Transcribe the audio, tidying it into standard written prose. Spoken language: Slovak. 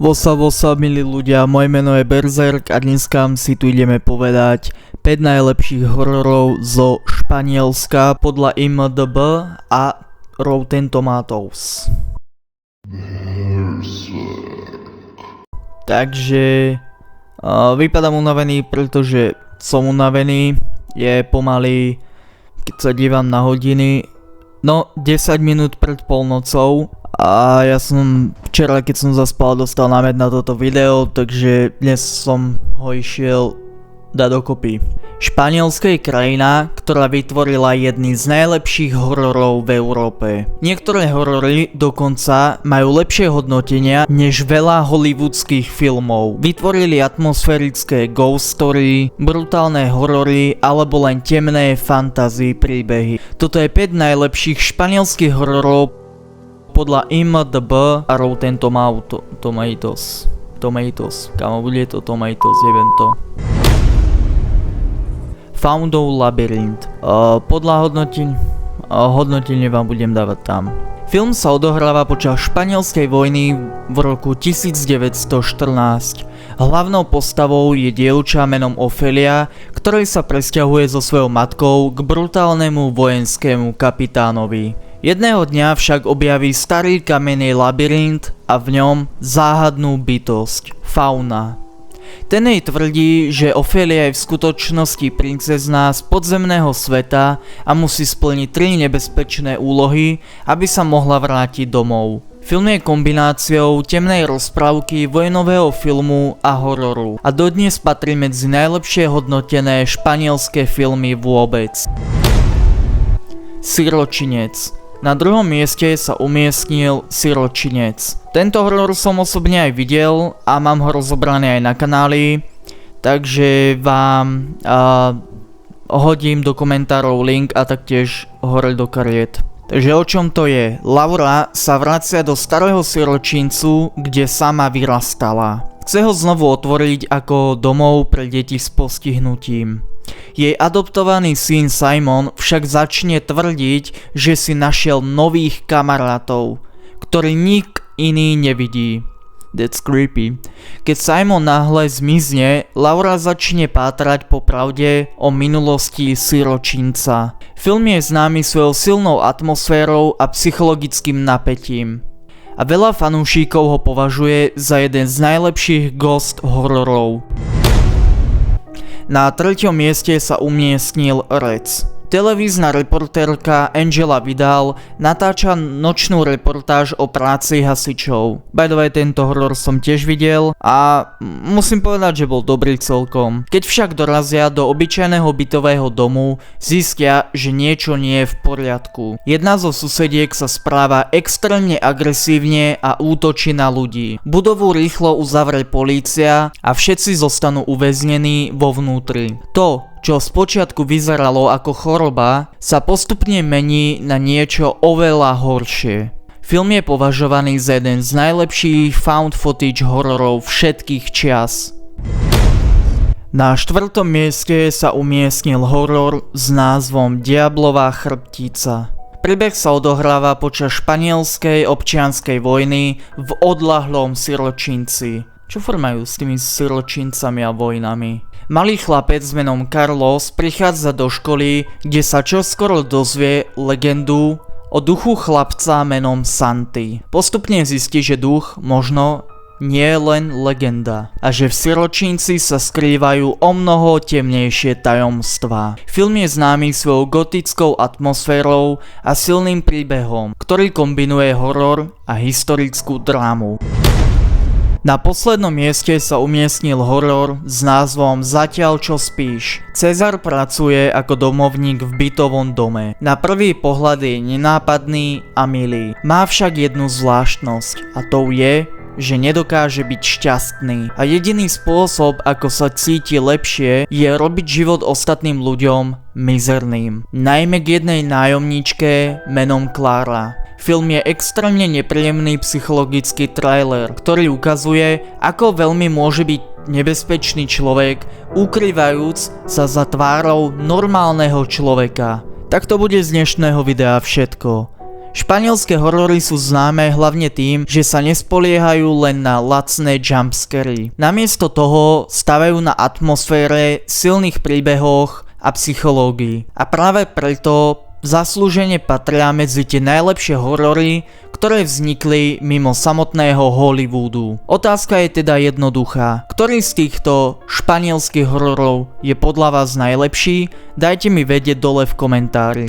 Vosa, milí ľudia, moje meno je Berserk a dneska si tu ideme povedať 5 najlepších hororov zo Španielska podľa IMDb a Rotten Tomatoes. Takže vypadám unavený, pretože som unavený, je pomaly, keď sa dívam na hodiny, 10 minút pred polnocou. A ja som včera, keď som zaspal, dostal námed na toto video, takže dnes som ho išiel dať dokopy. Španielsko je krajina, ktorá vytvorila jedny z najlepších hororov v Európe. Niektoré horory dokonca majú lepšie hodnotenia než veľa hollywoodských filmov. Vytvorili atmosférické ghost story, brutálne horory alebo len temné fantasy príbehy. Toto je 5 najlepších španielských hororov podľa IMDb a Rotten Tomatoes. Kámo, bude to Tomatoes, neviem to. Faundov Labyrinth. Podľa hodnotenie vám budem dávať tam. Film sa odohráva počas španielskej vojny v roku 1914. Hlavnou postavou je dievča menom Ofelia, ktorej sa presťahuje so svojou matkou k brutálnemu vojenskému kapitánovi. Jedného dňa však objaví starý kamenný labyrint a v ňom záhadnú bytosť, Fauna. Ten jej tvrdí, že Ofelia je v skutočnosti princezná z podzemného sveta a musí splniť 3 nebezpečné úlohy, aby sa mohla vrátiť domov. Film je kombináciou temnej rozprávky, vojnového filmu a hororu a dodnes patrí medzi najlepšie hodnotené španielské filmy vôbec. Siročinec. Na druhom mieste sa umiestnil Siročinec. Tento horor som osobne aj videl a mám ho rozobraný aj na kanáli, takže vám hodím do komentárov link a taktiež hore do kariet. Takže o čom to je? Laura sa vracia do starého siročincu, kde sama vyrastala. Chce ho znovu otvoriť ako domov pre deti s postihnutím. Jej adoptovaný syn Simon však začne tvrdiť, že si našiel nových kamarátov, ktorí nik iný nevidí. That's creepy. Keď Simon náhle zmizne, Laura začne pátrať po pravde o minulosti siročinca. Film je známy svojou silnou atmosférou a psychologickým napätím. A veľa fanúšikov ho považuje za jeden z najlepších ghost hororov. Na 3. mieste sa umiestnil Rec. Televízna reportérka Angela Vidal natáča nočnú reportáž o práci hasičov. By the way, tento horor som tiež videl a musím povedať, že bol dobrý celkom. Keď však dorazia do obyčajného bytového domu, zistia, že niečo nie je v poriadku. Jedna zo susediek sa správa extrémne agresívne a útočí na ľudí. Budovu rýchlo uzavrie polícia a všetci zostanú uväznení vo vnútri. To, čo spočiatku vyzeralo ako choroba, sa postupne mení na niečo oveľa horšie. Film je považovaný za jeden z najlepších found footage hororov všetkých čias. Na 4. mieste sa umiestnil horor s názvom Diablová chrbtica. Príbeh sa odohráva počas španielskej občianskej vojny v odľahlom siročinci. Čo formajú s tými siročincami a vojnami? Malý chlapec s menom Carlos prichádza do školy, kde sa čoskoro dozvie legendu o duchu chlapca menom Santi. Postupne zistí, že duch možno nie je len legenda a že v siročinci sa skrývajú omnoho temnejšie tajomstvá. Film je známy svojou gotickou atmosférou a silným príbehom, ktorý kombinuje horor a historickú drámu. Na poslednom mieste sa umiestnil horor s názvom Zatiaľ čo spíš. Cezar pracuje ako domovník v bytovom dome. Na prvý pohľad je nenápadný a milý. Má však jednu zvláštnosť a tou je, že nedokáže byť šťastný. A jediný spôsob, ako sa cíti lepšie, je robiť život ostatným ľuďom mizerným. Najmä k jednej nájomníčke menom Klára. Film je extrémne nepríjemný psychologický trailer, ktorý ukazuje, ako veľmi môže byť nebezpečný človek, ukrývajúc sa za tvárou normálneho človeka. Tak to bude z dnešného videa všetko. Španielské horory sú známe hlavne tým, že sa nespoliehajú len na lacné jumpscary. Namiesto toho stavajú na atmosfére, silných príbehoch a psychológii. A práve preto zaslúžene patria medzi tie najlepšie horory, ktoré vznikli mimo samotného Hollywoodu. Otázka je teda jednoduchá. Ktorý z týchto španielských hororov je podľa vás najlepší? Dajte mi vedieť dole v komentári.